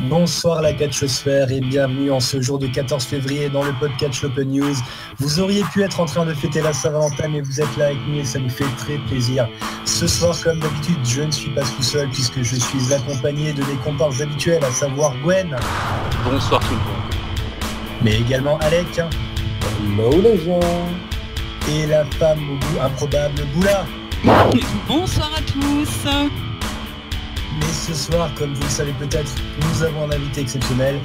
Bonsoir la catchosphère et bienvenue en ce jour de 14 février dans le podcast Open News. Vous auriez pu être en train de fêter la Saint-Valentin mais vous êtes là avec nous et ça nous fait très plaisir. Ce soir comme d'habitude je ne suis pas tout seul puisque je suis accompagné de mes comparses habituels, à savoir Gwen. Bonsoir tout le monde. Mais également Alec. Hello les gens. Et la femme au goût improbable Boula. Bonsoir à tous. Mais ce soir, comme vous le savez peut-être, nous avons un invité exceptionnel.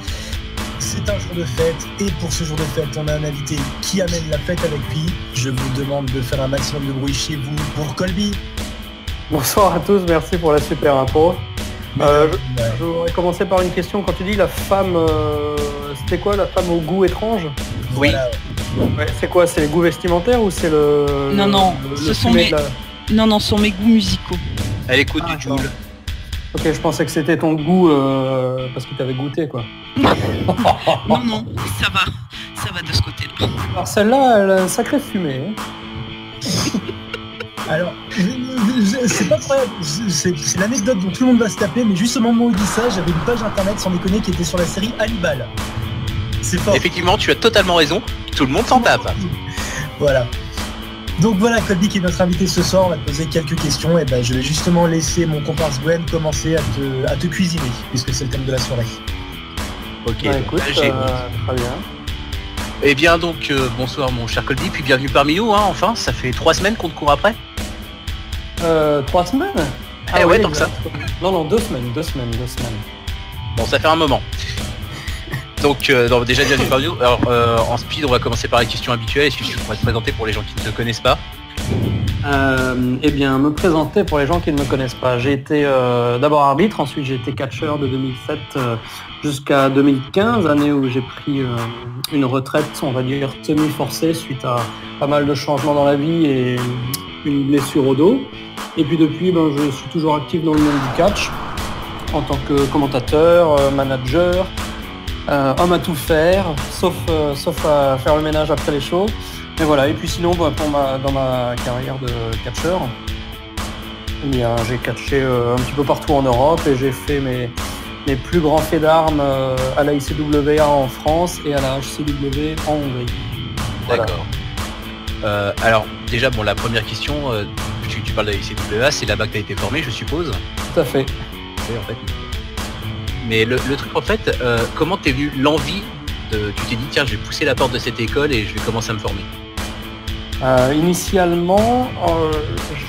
C'est un jour de fête et pour ce jour de fête, on a un invité qui amène la fête avec lui. Je vous demande de faire un maximum de bruit chez vous pour Colby. Bonsoir à tous, merci pour la super intro. Je voudrais commencer par une question. Quand tu dis la femme, c'était quoi la femme au goût étrange? Oui. Voilà. Ouais, c'est quoi? C'est les goûts vestimentaires ou c'est le... Non, le ce sont fumet mes... Non, sont mes goûts musicaux. Elle écoute du non. Joule. Ok, je pensais que c'était ton goût parce qu'il t'avait goûté quoi. Non, ça va de ce côté-là. Alors celle-là, elle a un sacré fumé. Alors, c'est pas vrai, c'est l'anecdote dont tout le monde va se taper, mais juste au moment où il dit ça, j'avais une page internet sans déconner qui était sur la série Hannibal. C'est fort. Effectivement, tu as totalement raison. Tout le monde s'en tape. Voilà. Donc voilà, Colby qui est notre invité ce soir, on va te poser quelques questions et ben je vais justement laisser mon comparse Gwen commencer à te cuisiner, puisque c'est le thème de la soirée. Ok, Bah, écoute, j'ai... très bien. Eh bien donc, bonsoir mon cher Colby, puis bienvenue parmi nous, hein, enfin, ça fait 3 semaines qu'on te court après. 3 semaines? Eh ouais, tant que ça. Non, 2 semaines. Bon, ça fait un moment. Donc, déjà bienvenue parmi nous. Alors, en speed, on va commencer par les questions habituelles. Est-ce que tu pourrais te présenter pour les gens qui ne te connaissent pas? Eh bien, me présenter pour les gens qui ne me connaissent pas. J'ai été d'abord arbitre, ensuite j'ai été catcheur de 2007 jusqu'à 2015, année où j'ai pris une retraite, on va dire, semi-forcée suite à pas mal de changements dans la vie et une blessure au dos. Et puis depuis, je suis toujours actif dans le monde du catch en tant que commentateur, manager, homme à tout faire, sauf à faire le ménage après les shows. Et voilà, et puis sinon, dans ma carrière de catcheur, j'ai catché un petit peu partout en Europe et j'ai fait mes plus grands faits d'armes à la ICWA en France et à la HCW en Hongrie. Voilà. D'accord. Alors, déjà, la première question, tu parles de la ICWA, c'est là-bas que tu as été formé, je suppose. Tout à fait. Oui, en fait. Mais le truc, en fait, comment t'es venu l'envie de... Tu t'es dit, tiens, je vais pousser la porte de cette école et je vais commencer à me former. Initialement,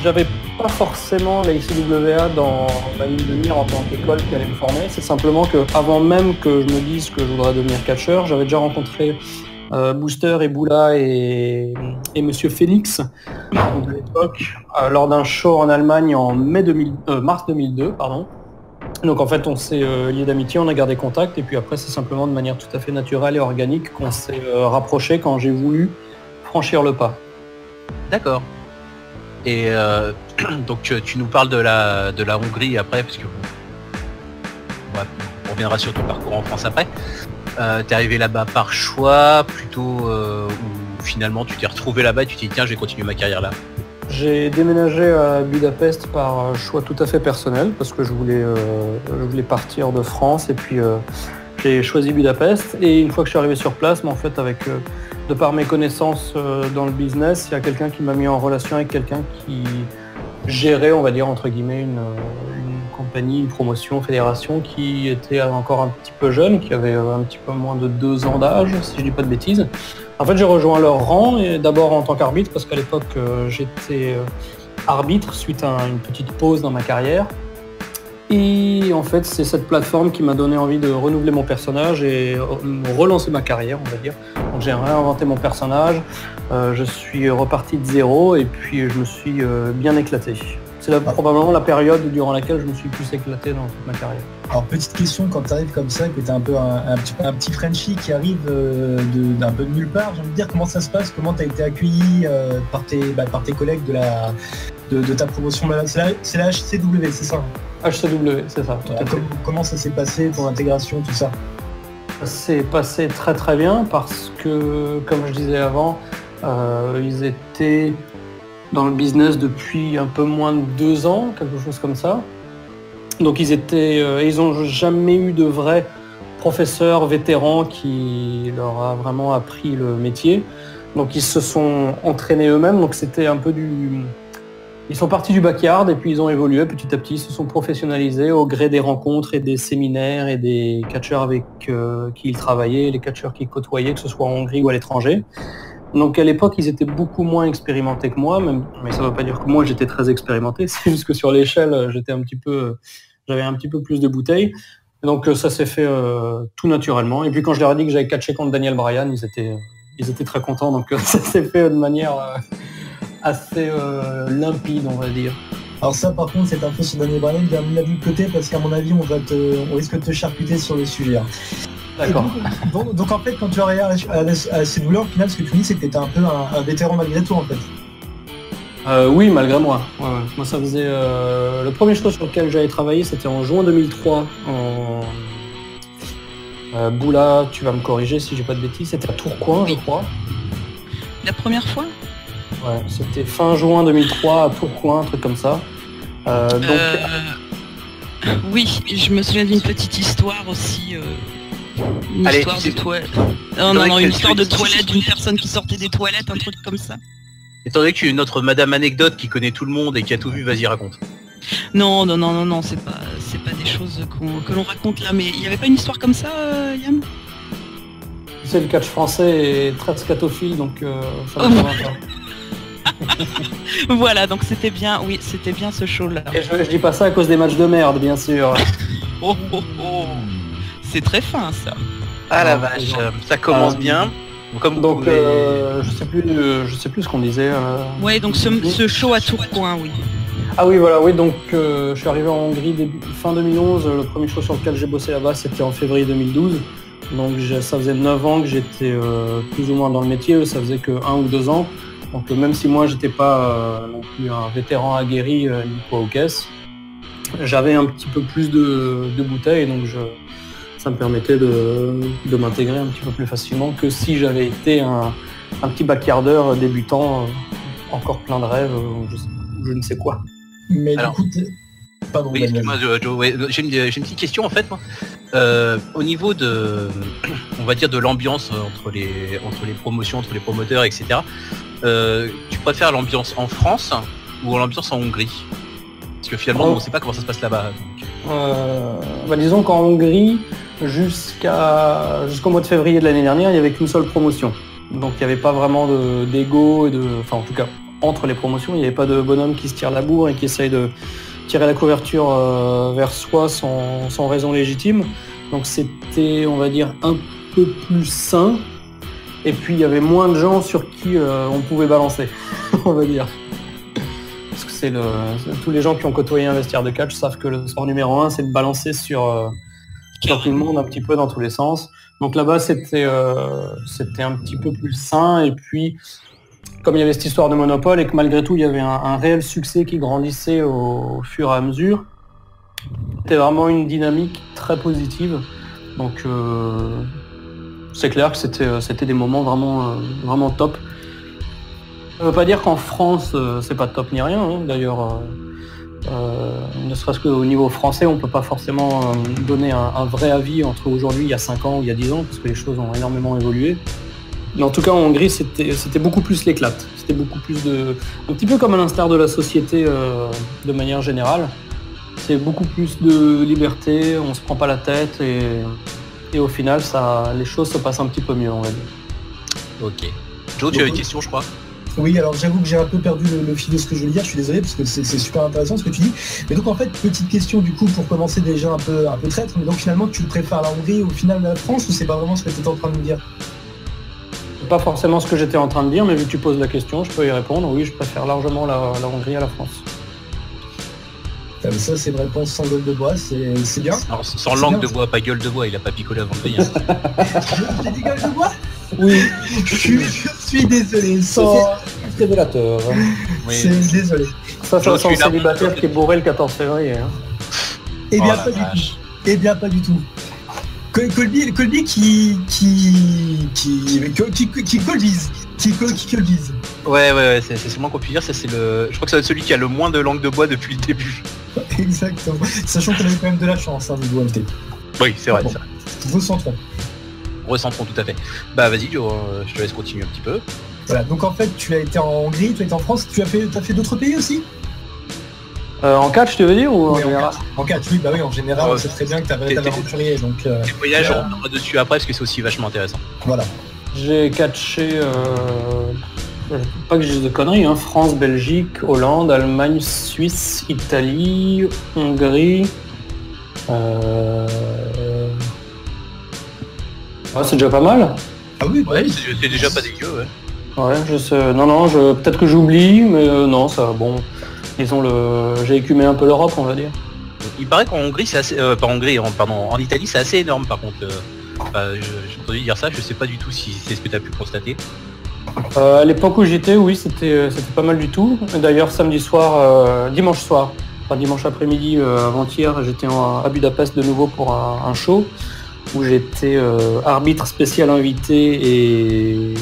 j'avais pas forcément la ICWA dans ma ligne de mire en tant qu'école qui allait me former. C'est simplement que avant même que je me dise que je voudrais devenir catcheur, j'avais déjà rencontré Booster et Boula et Monsieur Félix de l'époque lors d'un show en Allemagne en mars 2002, pardon. Donc en fait on s'est liés d'amitié, on a gardé contact et puis après c'est simplement de manière tout à fait naturelle et organique qu'on s'est rapprochés quand j'ai voulu franchir le pas. D'accord. Et donc tu nous parles de la Hongrie après, parce que on reviendra sur ton parcours en France après. T'es arrivé là-bas par choix plutôt ou finalement tu t'es retrouvé là-bas et tu t'es dit tiens je vais continuer ma carrière là? J'ai déménagé à Budapest par choix tout à fait personnel parce que je voulais partir de France et puis j'ai choisi Budapest et une fois que je suis arrivé sur place, en fait de par mes connaissances dans le business, il y a quelqu'un qui m'a mis en relation avec quelqu'un qui gérait, on va dire entre guillemets, une compagnie, une promotion, fédération qui était encore un petit peu jeune, qui avait un petit peu moins de 2 ans d'âge, si je dis pas de bêtises. En fait, j'ai rejoint leur rang, et d'abord en tant qu'arbitre, parce qu'à l'époque, j'étais arbitre suite à une petite pause dans ma carrière. Et en fait, c'est cette plateforme qui m'a donné envie de renouveler mon personnage et relancer ma carrière, on va dire. Donc j'ai réinventé mon personnage, je suis reparti de zéro et puis je me suis bien éclaté. C'est probablement la période durant laquelle je me suis plus éclaté dans toute ma carrière. Alors petite question, quand tu arrives comme ça, que tu es un peu un petit Frenchie qui arrive d'un peu de nulle part, j'ai envie de dire comment ça se passe, comment tu as été accueilli par tes collègues de ta promotion, c'est la HCW, c'est ça? HCW, c'est ça. Comment ça s'est passé, ton intégration, tout ça? Ça s'est passé très très bien parce que, comme je disais avant, ils étaient dans le business depuis un peu moins de 2 ans, quelque chose comme ça. Donc ils ont jamais eu de vrai professeur vétéran qui leur a vraiment appris le métier. Donc ils se sont entraînés eux-mêmes. Donc c'était un peu ils sont partis du backyard et puis ils ont évolué petit à petit, ils se sont professionnalisés au gré des rencontres et des séminaires et des catcheurs avec qui ils travaillaient, les catcheurs qu'ils côtoyaient, que ce soit en Hongrie ou à l'étranger. Donc à l'époque, ils étaient beaucoup moins expérimentés que moi, mais ça ne veut pas dire que moi j'étais très expérimenté, c'est juste que sur l'échelle, j'avais un petit peu plus de bouteilles. Donc ça s'est fait tout naturellement. Et puis quand je leur ai dit que j'avais catché contre Daniel Bryan, ils étaient très contents. Donc ça s'est fait de manière assez limpide, on va dire. Alors ça, par contre, cette info sur Daniel Bryan, bien mis de côté parce qu'à mon avis, on risque de te charcuter sur le sujet. D'accord. Donc en fait, quand tu arrives à ces douleurs, au final, ce que tu dis, c'est que tu étais un peu un vétéran malgré tout, en fait. Oui, malgré moi. Ouais. Moi, ça faisait... le premier show sur lequel j'avais travaillé, c'était en juin 2003. Boula, tu vas me corriger si j'ai pas de bêtises. C'était à Tourcoing, je crois. La première fois ? Ouais, c'était fin juin 2003 à Tourcoing, un truc comme ça. Oui, je me souviens d'une petite histoire aussi. Une histoire de toilette. Une histoire de toilette d'une personne qui sortait des toilettes, un truc comme ça. Étant donné que tu es notre Madame Anecdote qui connaît tout le monde et qui a tout vu, vas-y, raconte. Non, c'est pas des choses que l'on raconte là, mais il n'y avait pas une histoire comme ça, Yann ? Tu sais, le catch français est très scatophile, donc ça me convainc pas. Voilà, donc c'était bien ce show-là. Et je dis pas ça à cause des matchs de merde, bien sûr. Oh. C'est très fin, ça. Ah la vache, ça commence bien. Donc je sais plus ce qu'on disait. Ouais, donc ce show à Tourcoing, oui. Ah oui, voilà, oui, donc je suis arrivé en Hongrie fin 2011. Le premier show sur lequel j'ai bossé là-bas, c'était en février 2012. Donc ça faisait 9 ans que j'étais plus ou moins dans le métier. Ça faisait que 1 ou 2 ans. Donc même si moi j'étais pas non plus un vétéran aguerri ni quoi aux caisses, j'avais un petit peu plus de bouteilles, donc ça me permettait de m'intégrer un petit peu plus facilement que si j'avais été un petit backyarder débutant, encore plein de rêves, je ne sais quoi. Mais alors, du coup, pardon. Oui, excuse-moi, Joe, ouais, j'ai une petite question en fait. Moi. Au niveau de, on va dire, de l'ambiance entre les promotions, entre les promoteurs, etc. Tu préfères l'ambiance en France ou l'ambiance en Hongrie? Parce que finalement, on ne sait pas comment ça se passe là-bas. Disons qu'en Hongrie, jusqu'au mois de février de l'année dernière, il n'y avait qu'une seule promotion. Donc il n'y avait pas vraiment d'ego, en tout cas, entre les promotions, il n'y avait pas de bonhomme qui se tire la bourre et qui essaye de tirer la couverture vers soi sans raison légitime. Donc c'était, on va dire, un peu plus sain. Et puis il y avait moins de gens sur qui on pouvait balancer, on va dire. Parce que tous les gens qui ont côtoyé un vestiaire de catch savent que le sport numéro 1, c'est de balancer sur tout le monde un petit peu dans tous les sens. Donc là-bas, c'était un petit peu plus sain. Et puis, comme il y avait cette histoire de monopole et que malgré tout, il y avait un réel succès qui grandissait au fur et à mesure, c'était vraiment une dynamique très positive. Donc, c'est clair que c'était des moments vraiment top. Ça ne veut pas dire qu'en France, c'est pas top ni rien. Hein. D'ailleurs, ne serait-ce qu'au niveau français, on ne peut pas forcément donner un vrai avis entre aujourd'hui, il y a 5 ans ou il y a 10 ans, parce que les choses ont énormément évolué. Mais en tout cas, en Hongrie, c'était beaucoup plus l'éclate. C'était beaucoup plus un petit peu comme à l'instar de la société de manière générale. C'est beaucoup plus de liberté, on ne se prend pas la tête et au final, les choses se passent un petit peu mieux, on va dire. Ok. Joe, tu as une question, je crois. Oui, alors j'avoue que j'ai un peu perdu le fil de ce que je veux dire, je suis désolé parce que c'est super intéressant ce que tu dis. Mais donc en fait, petite question du coup pour commencer déjà un peu traître, mais donc finalement tu préfères la Hongrie au final de la France ou c'est pas vraiment ce que tu étais en train de me dire? C'est pas forcément ce que j'étais en train de dire, mais vu que tu poses la question, je peux y répondre. Oui, je préfère largement la Hongrie à la France. Ça c'est une réponse sans gueule de bois, c'est bien. Alors, sans langue de bois, pas gueule de bois, il a pas picolé avant de venir. J'ai dit gueule de bois? Oui, je suis désolé, sans révélateur. Oui. C'est désolé. Ça sent le célibataire qui est bourré le 14 février. Hein. Eh bien, pas du tout. Eh bien, pas du tout. Colby qui colbise. Ouais, c'est sûrement qu'on peut dire. Ça, je crois que ça va être celui qui a le moins de langue de bois depuis le début. Exactement. Sachant qu'on a eu quand même de la chance, hein, niveau MT. Oui, c'est vrai. Bon. Recentrons. Recentrons tout à fait. Bah vas-y, Joe, je te laisse continuer un petit peu. Voilà, donc en fait, tu as été en Hongrie, tu as été en France, t'as fait d'autres pays aussi? En catch, tu veux dire, ou en Oui, général? En catch, oui, bah oui, en général, Ouais. c'est très bien que t'avais aventurier, donc... Les voyages, on reviendra dessus après parce que c'est aussi vachement intéressant. Voilà. J'ai catché, pas que je dise de conneries, hein, France, Belgique, Hollande, Allemagne, Suisse, Italie, Hongrie. Ouais, c'est déjà pas mal. Ah oui, bah Ouais, oui. c'est déjà pas dégueu, ouais. Ouais, je sais. Non, peut-être que j'oublie, mais non, ça, bon. Disons j'ai écumé un peu l'Europe, on va dire. Il paraît qu'en Hongrie, c'est assez... pas en Hongrie, en Italie, c'est assez énorme par contre. J'ai entendu dire ça, je sais pas du tout si c'est ce que tu as pu constater. À l'époque où j'étais, oui, c'était pas mal du tout. D'ailleurs, dimanche soir, enfin dimanche après-midi, avant-hier, j'étais à Budapest de nouveau pour un show où j'étais arbitre spécial invité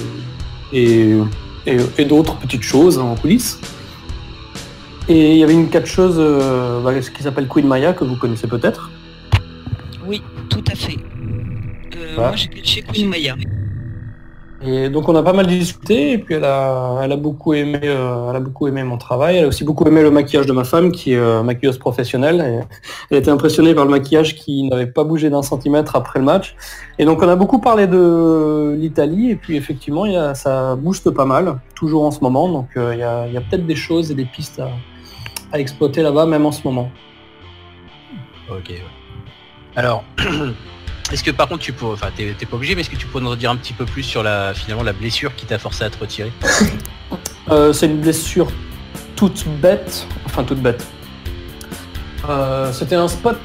et d'autres petites choses en coulisses. Et il y avait une catcheuse qui s'appelle Queen Maya, que vous connaissez peut-être. Oui, tout à fait. Moi j'ai catché Queen Maya. Et donc on a pas mal discuté, et puis elle a beaucoup aimé mon travail. Elle a aussi beaucoup aimé le maquillage de ma femme, qui est maquilleuse professionnelle. Et elle était impressionnée par le maquillage qui n'avait pas bougé d'un centimètre après le match. Et donc on a beaucoup parlé de l'Italie, et puis effectivement ça booste pas mal, toujours en ce moment. Donc il y a peut-être des choses et des pistes à exploiter là-bas, même en ce moment. Ok, ouais. Alors, est-ce que par contre tu peux, enfin t'es pas obligé, mais est-ce que tu peux nous dire un petit peu plus sur la blessure qui t'a forcé à te retirer? C'est une blessure toute bête. C'était un spot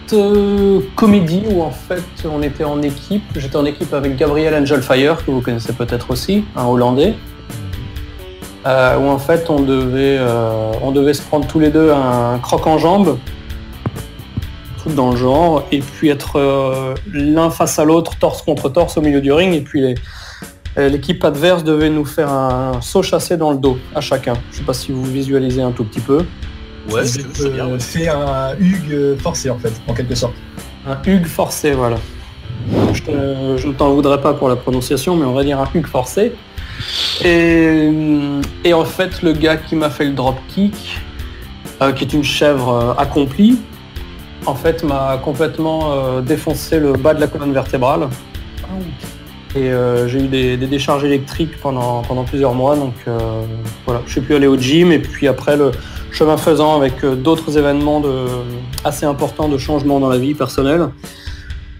comédie où en fait on était en équipe. J'étais en équipe avec Gabriel Angelfire, que vous connaissez peut-être aussi, un Hollandais. Où en fait on devait se prendre tous les deux un croc en jambe, truc dans le genre, et puis être l'un face à l'autre, torse contre torse au milieu du ring, et puis l'équipe adverse devait nous faire un saut chassé dans le dos à chacun. Je sais pas si vous visualisez un tout petit peu. Ouais, c'est bien. C'est un Hugues forcé en fait, en quelque sorte. Un Hugues forcé, voilà. Je ne t'en voudrais pas pour la prononciation, mais on va dire un Hugues forcé. Et en fait, le gars qui m'a fait le dropkick, qui est une chèvre accomplie, en fait m'a complètement défoncé le bas de la colonne vertébrale. Et j'ai eu des décharges électriques pendant plusieurs mois, donc voilà, je suis plus allé au gym, et puis après le chemin faisant avec d'autres événements assez importants de changement dans la vie personnelle,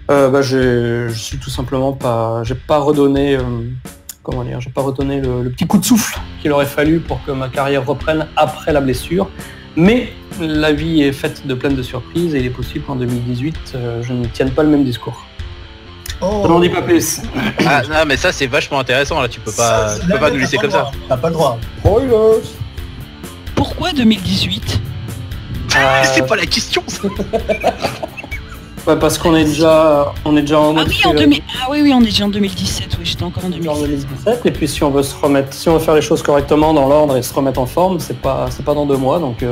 je suis tout simplement j'ai pas redonné le petit coup de souffle qu'il aurait fallu pour que ma carrière reprenne après la blessure. Mais la vie est faite de plein de surprises, et il est possible qu'en 2018, je ne tienne pas le même discours. Oh. Je n'en dis pas plus. Ah non, mais ça c'est vachement intéressant, là tu peux pas nous laisser comme ça. T'as pas le droit. Pourquoi 2018? C'est pas la question ça. Ouais, parce qu'on est déjà en mode... Ah oui, on est déjà en 2017, oui, j'étais encore en 2017. Et puis si on veut faire les choses correctement dans l'ordre et se remettre en forme, c'est pas dans 2 mois, donc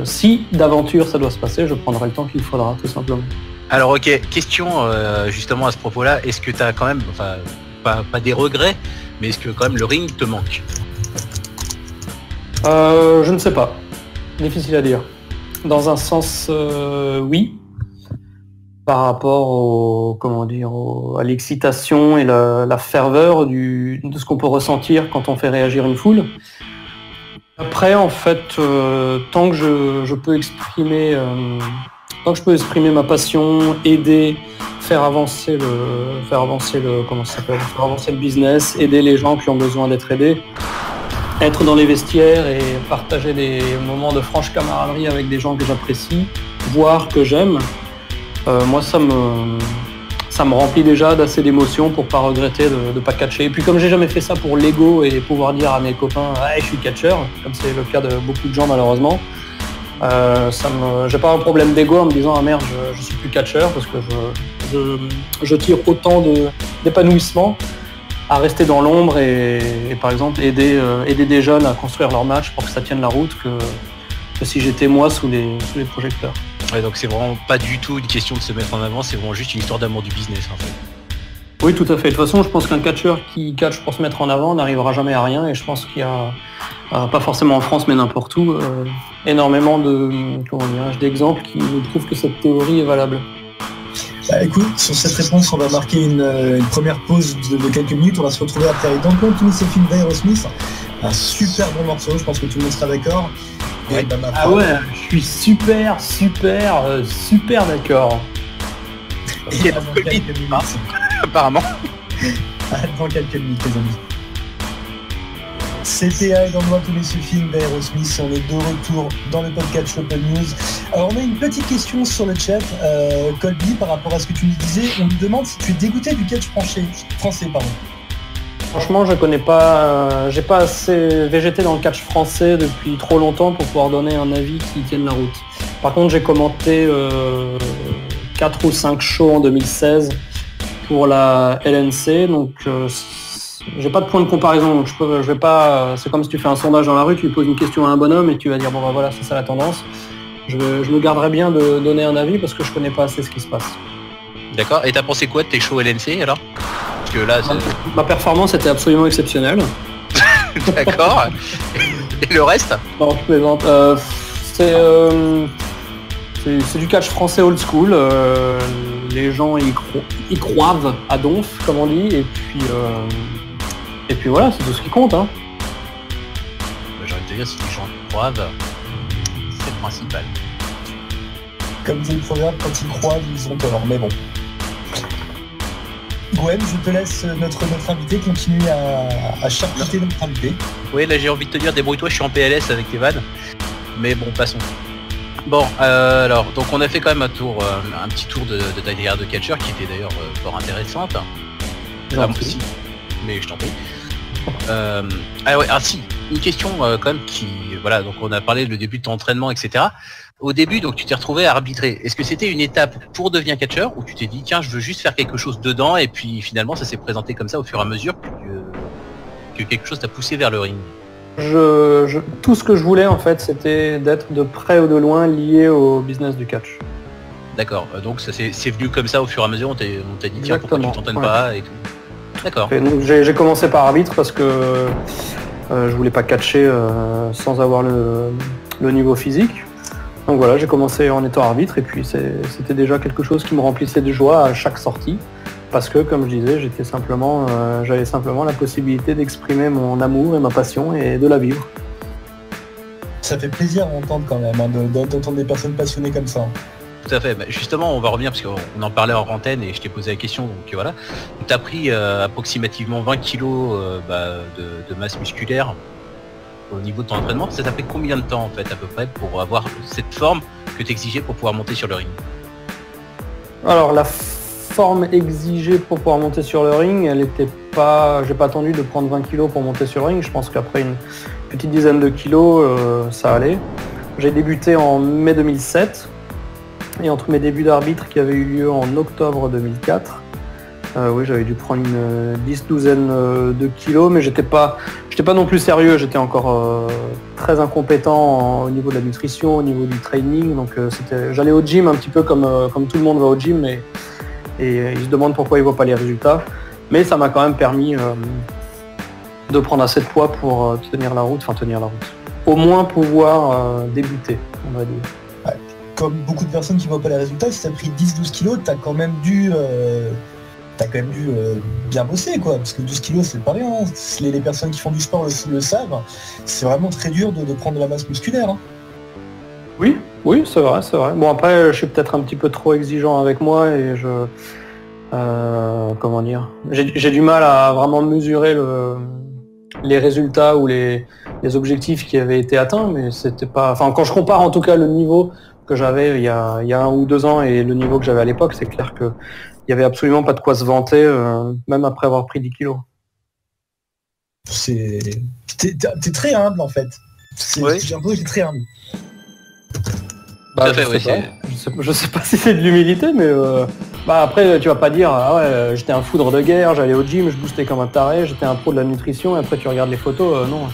si d'aventure ça doit se passer, je prendrai le temps qu'il faudra, tout simplement. Alors ok, question justement à ce propos-là, est-ce que t'as quand même, enfin pas des regrets, mais est-ce que quand même le ring te manque? Je ne sais pas. Difficile à dire. Dans un sens, oui. Par rapport à l'excitation et la ferveur de ce qu'on peut ressentir quand on fait réagir une foule. Après, en fait, tant que je peux exprimer ma passion, aider, faire avancer le business, aider les gens qui ont besoin d'être aidés, être dans les vestiaires et partager des moments de franche camaraderie avec des gens que j'apprécie, voire que j'aime. Moi, ça me remplit déjà d'assez d'émotions pour pas regretter de ne pas catcher. Et puis comme j'ai jamais fait ça pour l'ego et pouvoir dire à mes copains je suis catcheur, comme c'est le cas de beaucoup de gens malheureusement, j'ai pas un problème d'ego en me disant ah merde je suis plus catcheur, parce que je tire autant d'épanouissement à rester dans l'ombre et par exemple aider des jeunes à construire leur match pour que ça tienne la route si j'étais moi sous les projecteurs. Ouais, donc c'est vraiment pas du tout une question de se mettre en avant, c'est vraiment juste une histoire d'amour du business en fait. Oui, tout à fait. De toute façon, je pense qu'un catcheur qui catch pour se mettre en avant n'arrivera jamais à rien, et je pense qu'il y a, pas forcément en France mais n'importe où, énormément d'exemples qui nous prouvent que cette théorie est valable. Bah, écoute, sur cette réponse, on va marquer une première pause de quelques minutes. On va se retrouver après Don't Want to Miss a Thing d'Aerosmith. Un super bon morceau, je pense que tout le monde sera d'accord. Ouais. Je suis super d'accord. Et dans quelques minutes. Apparemment. Dans quelques minutes, les amis. C'était Don't Want to Miss a Thing d'Aerosmith. On est de retour dans le podcast Open News. Alors, on a une petite question sur le chat. Colby, par rapport à ce que tu nous disais, on nous demande si tu es dégoûté du catch français. Franchement, je connais pas, j'ai pas assez végété dans le catch français depuis trop longtemps pour pouvoir donner un avis qui tienne la route. Par contre, j'ai commenté 4 ou 5 shows en 2016 pour la LNC, donc j'ai pas de point de comparaison. Donc je vais pas. C'est comme si tu fais un sondage dans la rue, tu lui poses une question à un bonhomme et tu vas dire bon bah voilà, c'est ça la tendance. Je me garderai bien de donner un avis parce que je connais pas assez ce qui se passe. D'accord. Et t'as pensé quoi de tes shows LNC alors? Parce que là, ma performance était absolument exceptionnelle. D'accord. Et le reste? Non, je plaisante. C'est du catch français old school. Les gens y croivent à donf, comme on dit, et puis voilà, c'est tout ce qui compte. Hein. J'ai envie de te dire, si les gens y croivent, c'est le principal. Comme dit le proverbe, quand ils croivent, ils ont tort, mais bon. Gwen, je te laisse notre invité continuer à charcuter notre invité. Oui, là j'ai envie de te dire, débrouille-toi, je suis en PLS avec tes vannes. Mais bon, passons. Bon, alors, donc on a fait quand même un petit tour de ta carrière de catcheur qui était d'ailleurs fort intéressante. Moi aussi, mais je t'en prie. Si, une question quand même qui, voilà, donc on a parlé le début de ton entraînement, etc. Au début, donc tu t'es retrouvé à arbitrer. Est-ce que c'était une étape pour devenir catcheur ou tu t'es dit tiens, je veux juste faire quelque chose dedans et puis finalement ça s'est présenté comme ça au fur et à mesure que quelque chose t'a poussé vers le ring? Tout ce que je voulais en fait, c'était d'être de près ou de loin lié au business du catch. D'accord, donc ça c'est venu comme ça au fur et à mesure, on t'a dit tiens, pourquoi tu t'entraînes pas et tout. D'accord. J'ai commencé par arbitre parce que je voulais pas catcher sans avoir le niveau physique. Donc voilà, j'ai commencé en étant arbitre et puis c'était déjà quelque chose qui me remplissait de joie à chaque sortie. Parce que, comme je disais, j'avais simplement la possibilité d'exprimer mon amour et ma passion et de la vivre. Ça fait plaisir à entendre quand même, d'entendre des personnes passionnées comme ça. Tout à fait. Bah, justement, on va revenir parce qu'on en parlait en antenne et je t'ai posé la question. Donc voilà, tu as pris approximativement 20 kilos de masse musculaire au niveau de ton entraînement. Ça t'a pris combien de temps en fait à peu près pour avoir cette forme que tu exigeais pour pouvoir monter sur le ring? Alors la forme exigée pour pouvoir monter sur le ring, elle était pas. J'ai pas attendu de prendre 20 kilos pour monter sur le ring. Je pense qu'après une petite dizaine de kilos, ça allait. J'ai débuté en mai 2007 et entre mes débuts d'arbitre qui avaient eu lieu en octobre 2004, j'avais dû prendre une 10-12 de kilos, mais j'étais pas non plus sérieux. J'étais encore très incompétent au niveau de la nutrition, au niveau du training. Donc j'allais au gym un petit peu comme tout le monde va au gym et ils se demandent pourquoi ils voient pas les résultats. Mais ça m'a quand même permis de prendre assez de poids pour tenir la route. Au moins pouvoir débuter, on va dire. Ouais. Comme beaucoup de personnes qui voient pas les résultats, si tu as pris 10-12 kilos, t'as quand même dû bien bosser, quoi, parce que 12 kilos c'est pas rien. Les personnes qui font du sport le savent. C'est vraiment très dur de prendre de la masse musculaire. Hein. Oui, c'est vrai. Bon, après, je suis peut-être un petit peu trop exigeant avec moi et j'ai du mal à vraiment mesurer les résultats ou les objectifs qui avaient été atteints, mais c'était pas. Enfin, quand je compare en tout cas le niveau que j'avais il y a 1 ou 2 ans et le niveau que j'avais à l'époque, c'est clair que il y avait absolument pas de quoi se vanter, même après avoir pris 10 kilos. T'es très humble en fait. J'ai un peu très humble. Je sais pas si c'est de l'humilité, mais après tu vas pas dire j'étais un foudre de guerre, j'allais au gym, je boostais comme un taré, j'étais un pro de la nutrition et après tu regardes les photos, non,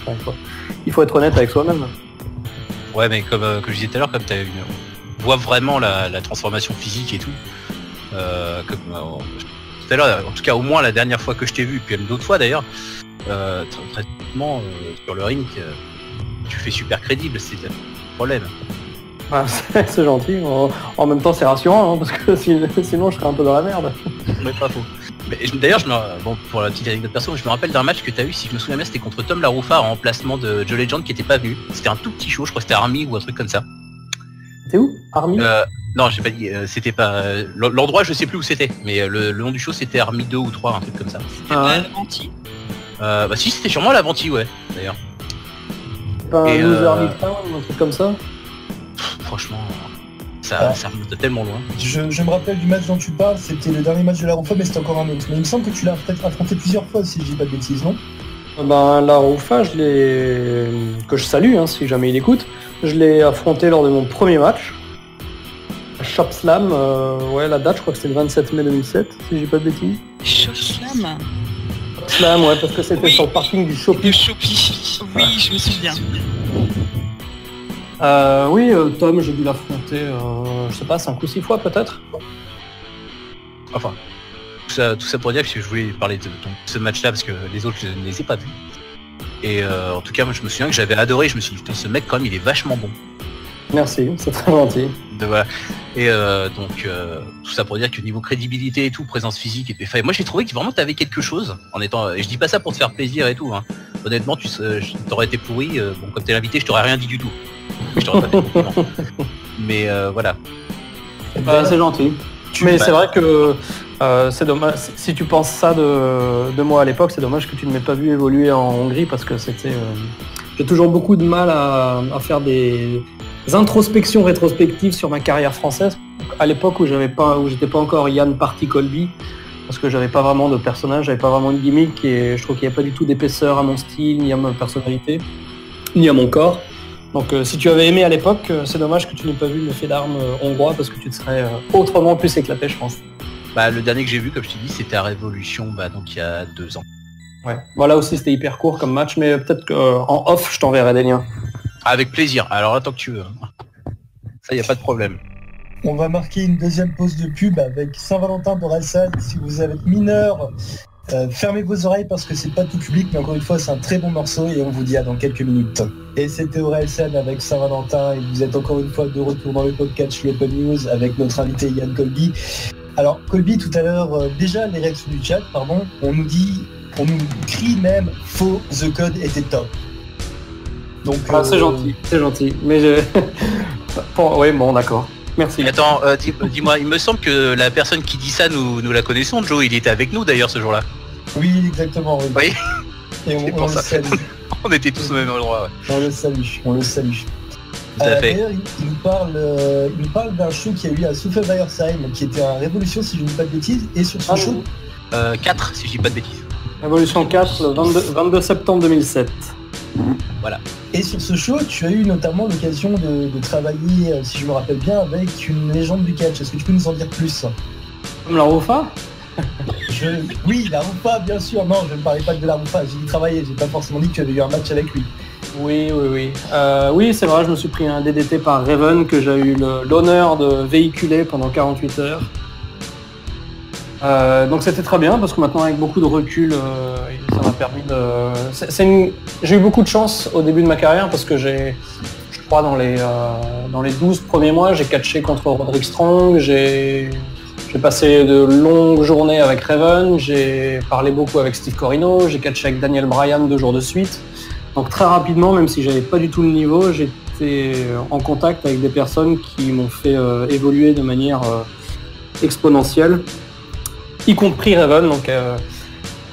il faut être honnête avec soi-même. Ouais, mais comme je disais tout à l'heure, comme on voit vraiment la transformation physique et tout. Comme tout à l'heure, en tout cas au moins la dernière fois que je t'ai vu, puis même d'autres fois d'ailleurs, très typiquement sur le ring, tu fais super crédible, c'est le problème. Ah, c'est gentil. En même temps, c'est rassurant, hein, parce que sinon, je serais un peu dans la merde. Mais pas faux. D'ailleurs, pour la petite anecdote perso, je me rappelle d'un match que tu as eu, si je me souviens bien, c'était contre Tom Laroufa en remplacement de Joe Legend qui était pas venu. C'était un tout petit show, je crois que c'était Army ou un truc comme ça. C'était où, Army? Non, j'ai pas dit, c'était pas... l'endroit, je sais plus où c'était, mais le nom du show, c'était Army 2 ou 3, un truc comme ça. C'était pas l'Avanti? Bah si, c'était sûrement l'Avanti, ouais, d'ailleurs. Pas un Loser League Town, un truc comme ça? Franchement, ça remonte tellement loin. Je me rappelle du match dont tu parles, c'était le dernier match de la Roufa, mais c'était encore un autre. Mais il me semble que tu l'as peut-être affronté plusieurs fois, si je dis pas de bêtises, non? La Roufa, que je salue, hein, si jamais il écoute, je l'ai affronté lors de mon premier match. Shop Slam, la date, je crois que c'était le 27 mai 2007, si je dis pas de bêtises. Shop Slam? Shop Slam, ouais, parce que c'était sur le parking du Shopping. Du Shopping, oui, je me souviens. Tom, j'ai dû l'affronter, je sais pas, 5 ou 6 fois peut-être. Enfin, tout ça pour dire que je voulais parler de ce match-là parce que les autres, je ne les ai pas vus. Et en tout cas, moi, je me souviens que j'avais adoré, je me suis dit, putain, ce mec, quand même, il est vachement bon. Merci, c'est très gentil. Voilà. Et tout ça pour dire que niveau crédibilité et tout, présence physique, et moi, j'ai trouvé que vraiment, t'avais quelque chose, en étant... Et je dis pas ça pour te faire plaisir et tout, hein. Honnêtement, t'aurais été pourri, bon, comme t'es l'invité, je t'aurais rien dit du tout. Je t'aurais pas fait compliment. Mais voilà. C'est gentil. Mais c'est vrai que c'est dommage, si tu penses ça de moi à l'époque, c'est dommage que tu ne m'aies pas vu évoluer en Hongrie parce que c'était... j'ai toujours beaucoup de mal à faire des introspections rétrospectives sur ma carrière française. À l'époque où j'étais pas encore Yann Party Colby, parce que j'avais pas vraiment de personnage, j'avais pas vraiment de gimmick et je trouve qu'il n'y a pas du tout d'épaisseur à mon style, ni à ma personnalité, ni à mon corps. Donc si tu avais aimé à l'époque, c'est dommage que tu n'aies pas vu le fait d'armes hongrois parce que tu te serais autrement plus éclaté, je pense. Le dernier que j'ai vu, comme je t'ai dit, c'était à Révolution, donc il y a 2 ans. Ouais. Là aussi c'était hyper court comme match, mais peut-être qu'en off je t'enverrai des liens. Avec plaisir, alors là tant que tu veux. Ça, il n'y a pas de problème. On va marquer une deuxième pause de pub avec Saint-Valentin d'Orelsan. Si vous êtes mineur, fermez vos oreilles parce que c'est pas tout public, mais encore une fois c'est un très bon morceau et on vous dit à dans quelques minutes. Et c'était Orelsan avec Saint-Valentin et vous êtes encore une fois de retour dans le podcast L'Open News avec notre invité Yann Colby. Alors Colby, tout à l'heure, déjà les réactions du chat, on nous crie même faux, The Code était top. Donc c'est gentil. Mais oui, bon, d'accord. Merci. Attends, dis-moi, il me semble que la personne qui dit ça, nous la connaissons, Joe, il était avec nous d'ailleurs ce jour-là. Oui, exactement. Oui. Et on le salue. On était tous au même endroit. Ouais. On le salue. D'ailleurs, il nous parle d'un show qui a eu à Souffe-Weiersheim, qui était à Révolution, si je ne dis pas de bêtises, et sur ce show... 4, si je dis pas de bêtises. Révolution 4, le 22 septembre 2007. Voilà. Et sur ce show, tu as eu notamment l'occasion de travailler, si je me rappelle bien, avec une légende du catch. Est-ce que tu peux nous en dire plus? Comme la Roufa? Oui, la Roufa, bien sûr. Non, je ne parlais pas de la Roufa. J'ai dit travailler. J'ai pas forcément dit que tu avais eu un match avec lui. Oui. Oui, c'est vrai, je me suis pris un DDT par Raven que j'ai eu l'honneur de véhiculer pendant 48 heures. Donc c'était très bien parce que maintenant avec beaucoup de recul, ça m'a permis de... J'ai eu beaucoup de chance au début de ma carrière parce que je crois dans les 12 premiers mois, j'ai catché contre Roderick Strong, j'ai passé de longues journées avec Raven, j'ai parlé beaucoup avec Steve Corino, j'ai catché avec Daniel Bryan 2 jours de suite. Donc très rapidement, même si j'avais pas du tout le niveau, j'étais en contact avec des personnes qui m'ont fait évoluer de manière exponentielle, y compris Raven, donc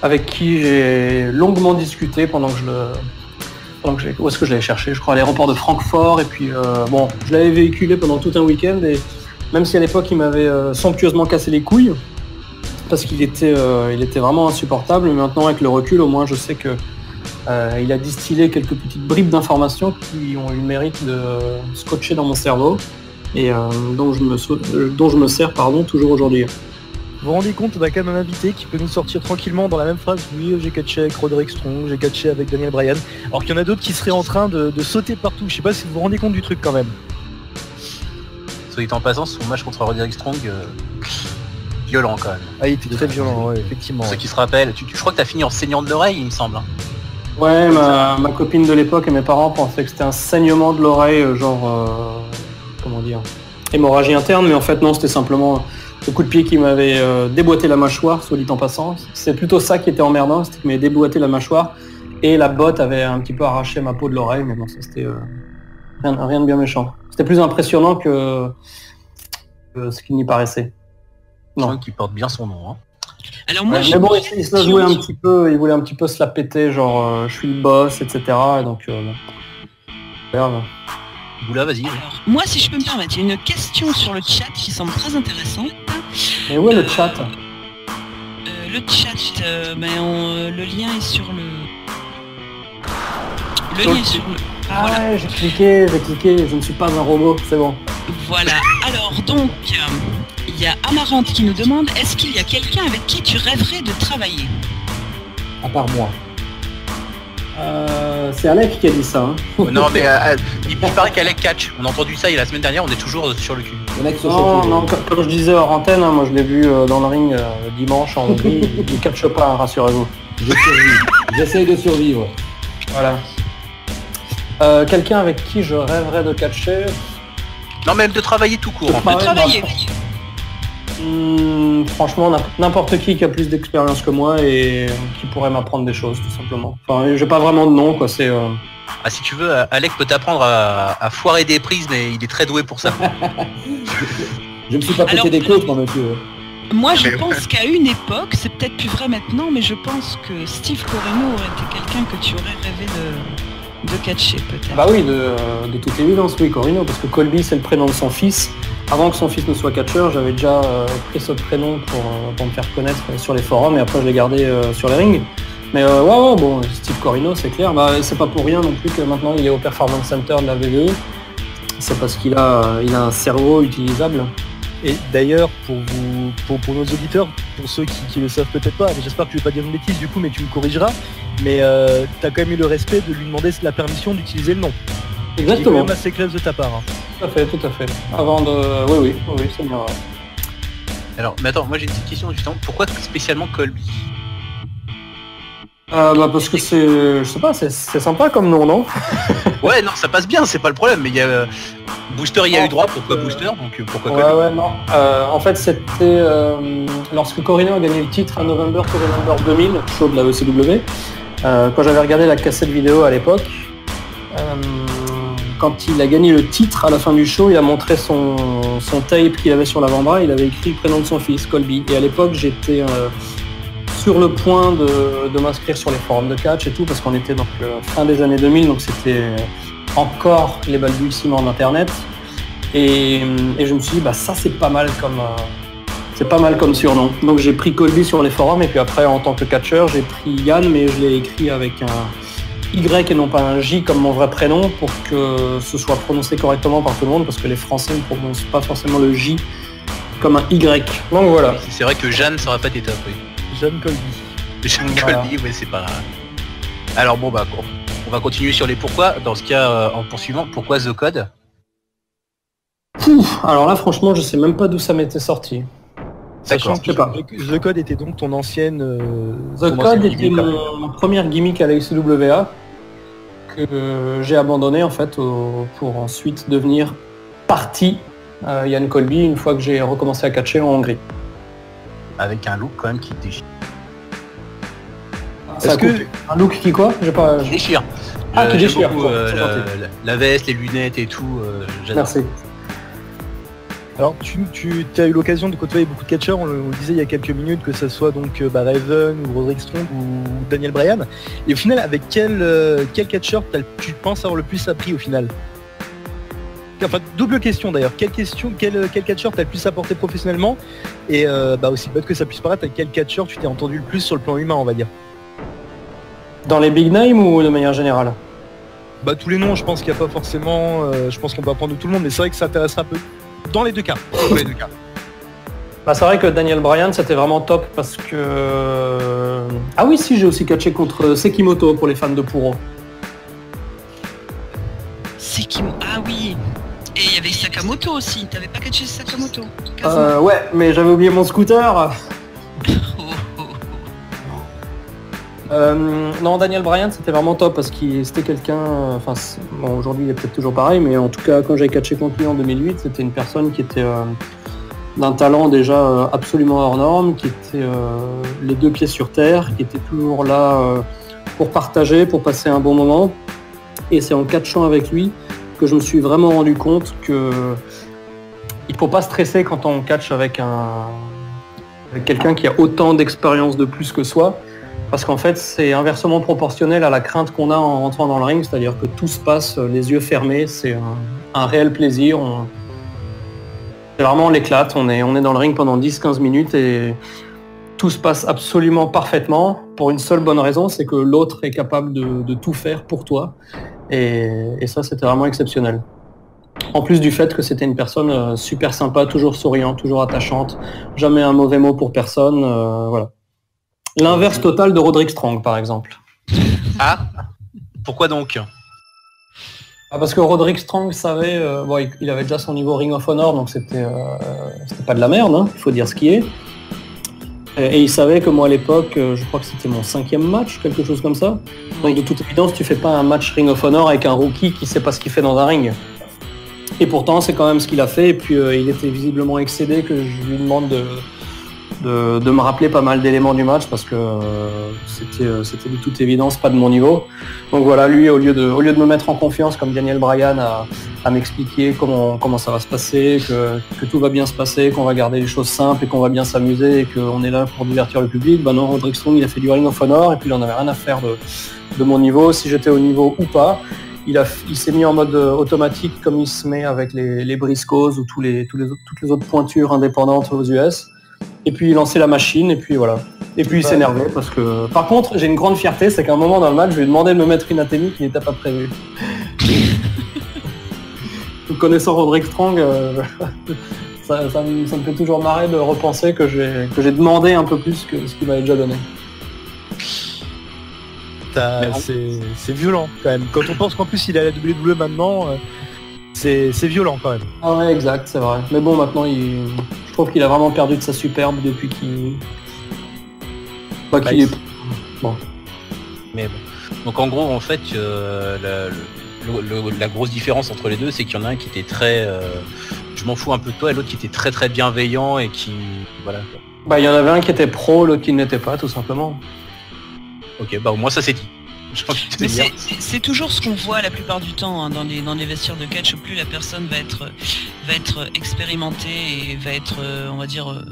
avec qui j'ai longuement discuté pendant que où est-ce que je l'avais cherché, je crois à l'aéroport de Francfort, et puis je l'avais véhiculé pendant tout un week-end, et même si à l'époque il m'avait somptueusement cassé les couilles, parce qu'il était vraiment insupportable, mais maintenant avec le recul, au moins je sais que il a distillé quelques petites bribes d'informations qui ont eu le mérite de scotcher dans mon cerveau, et dont je me sers toujours aujourd'hui. vous vous rendez compte, on a quand même un invité qui peut nous sortir tranquillement dans la même phrase, oui, j'ai catché avec Roderick Strong, j'ai catché avec Daniel Bryan, alors qu'il y en a d'autres qui seraient en train de sauter partout. Je sais pas si vous vous rendez compte du truc quand même. Soit dit en passant, son match contre Roderick Strong, violent quand même. Ah, il était très violent, ouais, effectivement. Ceux qui se rappellent, je crois que t'as fini en saignant de l'oreille, il me semble. Hein. Ouais, ma copine de l'époque et mes parents pensaient que c'était un saignement de l'oreille, comment dire, hémorragie interne, mais en fait non, c'était simplement le coup de pied qui m'avait déboîté la mâchoire, soit dit en passant. C'est plutôt ça qui était emmerdant, c'était qu'il m'avait déboîté la mâchoire et la botte avait un petit peu arraché ma peau de l'oreille, mais bon, ça c'était rien de bien méchant. C'était plus impressionnant que ce qu'il n'y paraissait. Non, qui porte bien son nom. Hein. Alors moi, mais bon, il se la jouait un petit peu, il voulait un petit peu se la péter, genre je suis le boss, etc. Et donc, Boula, vas-y. Alors, moi, si je peux me permettre, il y a une question sur le chat qui semble très intéressante. Et où est le chat? Le chat, le lien est sur le... Le lien est sur le... Ah voilà. ouais, j'ai cliqué, je ne suis pas un robot, c'est bon. Voilà, alors donc, il y a Amarante qui nous demande, est-ce qu'il y a quelqu'un avec qui tu rêverais de travailler? À part moi. C'est Alec qui a dit ça. Hein. Non mais il paraît qu'Alec catch. On a entendu ça la semaine dernière, on est toujours sur le cul. Non, comme je disais hors antenne, hein, moi je l'ai vu dans le ring dimanche en rugby, il catche pas, hein, rassurez-vous. Je survis. J'essaye de survivre. Voilà. Quelqu'un avec qui je rêverais de catcher. Non, même de travailler tout court. De travailler. Franchement, n'importe qui a plus d'expérience que moi et qui pourrait m'apprendre des choses, tout simplement. Enfin, j'ai pas vraiment de nom, quoi. C'est. Ah, si tu veux, Alec peut t'apprendre à foirer des prises, mais il est très doué pour ça. Je me suis pas pété des côtes, moi, monsieur. Moi, je pense qu'à une époque, c'est peut-être plus vrai maintenant, mais je pense que Steve Corino aurait été quelqu'un que tu aurais rêvé de catcher, peut-être. Bah oui, de toute évidence, oui, Corino, parce que Colby, c'est le prénom de son fils. Avant que son fils ne soit catcheur, j'avais déjà pris ce prénom pour me faire connaître sur les forums, et après je l'ai gardé sur les rings. Mais ouais, bon, Steve Corino, c'est clair. Bah, c'est pas pour rien non plus que maintenant il est au Performance Center de la WWE. C'est parce qu'il a un cerveau utilisable. Et d'ailleurs, pour nos auditeurs, pour ceux qui le savent peut-être pas, j'espère que tu ne vais pas dire une bêtise du coup, mais tu me corrigeras, mais tu as quand même eu le respect de lui demander la permission d'utiliser le nom. Exactement. C'est quand même assez classe de ta part. Hein. Tout à fait. Avant de... Oui, c'est bien. Ouais. Alors, mais attends, moi j'ai une petite question justement. Pourquoi spécialement Colby? Parce que c'est... Je sais pas, c'est sympa comme nom, non? Ouais, non, ça passe bien, c'est pas le problème, mais il y a... Booster y a eu droit, pourquoi Booster? Donc pourquoi Colby? Ouais, non. En fait, c'était... lorsque Corino a gagné le titre à November to Remember 2000, show de la ECW, quand j'avais regardé la cassette vidéo à l'époque, quand il a gagné le titre à la fin du show, il a montré son tape qu'il avait sur l'avant-bras, il avait écrit le prénom de son fils, Colby. Et à l'époque, j'étais sur le point de m'inscrire sur les forums de catch et tout, parce qu'on était donc fin des années 2000, donc c'était encore les balbutiements d'internet. Et je me suis dit, bah ça c'est pas mal comme surnom. Donc j'ai pris Colby sur les forums, et puis après en tant que catcheur, j'ai pris Yann, mais je l'ai écrit avec un Y et non pas un J comme mon vrai prénom, pour que ce soit prononcé correctement par tout le monde, parce que les Français ne prononcent pas forcément le J comme un Y. Donc voilà. C'est vrai que Jeanne, ça aurait pas été top, oui. Jeanne Colby. Jeanne Colby, oui, c'est pas... Alors bon, bah, on va continuer sur les pourquoi. Dans ce cas, en poursuivant, pourquoi The Code? Alors là, franchement, je sais même pas d'où ça m'était sorti. Sachant que pas. The Code était donc ton ancienne... The Code était ma première gimmick à la ICWA, que j'ai abandonné en fait pour ensuite devenir partie Yann Colby une fois que j'ai recommencé à catcher en Hongrie. Avec un look quand même qui déchire. Un look qui quoi? Qui déchire. Qui déchire. Beaucoup, la veste, les lunettes et tout. J'adore. Merci. Alors tu as eu l'occasion de côtoyer beaucoup de catcheurs, on le disait il y a quelques minutes, que ce soit donc Raven ou Roderick Strong ou Daniel Bryan. Et au final, avec quel catcheur tu penses avoir le plus appris au final? Enfin, double question d'ailleurs. Quel catcheur t'as le plus apporté professionnellement? Et aussi bête que ça puisse paraître, avec quel catcheur tu t'es entendu le plus sur le plan humain, on va dire? Dans les big names ou de manière générale? Tous les noms, je pense qu'il n'y a pas forcément... je pense qu'on peut apprendre de tout le monde, mais c'est vrai que ça intéressera un peu. Dans les deux cas. Bah, c'est vrai que Daniel Bryan c'était vraiment top parce que... Ah oui si, j'ai aussi catché contre Sekimoto pour les fans de Puro. Ah oui. Et il y avait Sakamoto aussi, t'avais pas catché Sakamoto? Ouais, mais j'avais oublié mon scooter. Non, Daniel Bryan c'était vraiment top parce que c'était quelqu'un, enfin bon, aujourd'hui il est peut-être toujours pareil, mais en tout cas quand j'ai catché contre lui en 2008, c'était une personne qui était d'un talent déjà absolument hors norme, qui était les deux pieds sur terre, qui était toujours là pour partager, pour passer un bon moment. Et c'est en catchant avec lui que je me suis vraiment rendu compte que il faut pas stresser quand on catch avec quelqu'un qui a autant d'expérience de plus que soi, parce qu'en fait c'est inversement proportionnel à la crainte qu'on a en rentrant dans le ring, c'est-à-dire que tout se passe les yeux fermés, c'est un réel plaisir, c'est vraiment l'éclate, on est dans le ring pendant 10-15 minutes et tout se passe absolument parfaitement pour une seule bonne raison, c'est que l'autre est capable de tout faire pour toi et ça c'était vraiment exceptionnel. En plus du fait que c'était une personne super sympa, toujours souriante, toujours attachante, jamais un mauvais mot pour personne, voilà. L'inverse total de Roderick Strong par exemple. Ah, pourquoi donc? Parce que Roderick Strong savait, bon, il avait déjà son niveau Ring of Honor, donc c'était pas de la merde, hein, il faut dire ce qui est. Et il savait que moi à l'époque, je crois que c'était mon 5e match, quelque chose comme ça. Donc de toute évidence, tu fais pas un match Ring of Honor avec un rookie qui sait pas ce qu'il fait dans un ring. Et pourtant, c'est quand même ce qu'il a fait. Et puis il était visiblement excédé que je lui demande de me rappeler pas mal d'éléments du match parce que c'était de toute évidence pas de mon niveau. Donc voilà, lui au lieu de me mettre en confiance comme Daniel Bryan à m'expliquer comment ça va se passer, que tout va bien se passer, qu'on va garder les choses simples et qu'on va bien s'amuser et qu'on est là pour divertir le public, bah non, Roderick Strong il a fait du Ring of Honor et puis il en avait rien à faire de mon niveau, si j'étais au niveau ou pas. Il s'est mis en mode automatique comme il se met avec les Briscoes ou toutes les autres pointures indépendantes aux US. Et puis il lançait la machine et puis voilà. Et puis il s'énervait parce que... Par contre, j'ai une grande fierté, c'est qu'à un moment dans le match, je lui ai demandé de me mettre une atémie qui n'était pas prévue. Connaissant Roderick Strong, ça me fait toujours marrer de repenser que j'ai demandé un peu plus que ce qu'il m'avait déjà donné. C'est violent quand même. Quand on pense qu'en plus il est à la WWE maintenant, c'est violent quand même. Ah ouais, exact, c'est vrai. Mais bon, maintenant, je trouve qu'il a vraiment perdu de sa superbe depuis qu'il est... Bon. Mais bon. Donc en gros, en fait, la grosse différence entre les deux, c'est qu'il y en a un qui était très... je m'en fous un peu de toi, et l'autre qui était très très bienveillant et qui... Voilà. Bah, il y en avait un qui était pro, l'autre qui ne l'était pas, tout simplement. Ok, bah au moins ça c'est dit. C'est toujours ce qu'on voit la plupart du temps hein, dans les vestiaires de catch. Plus la personne va être expérimentée et va être, on va dire,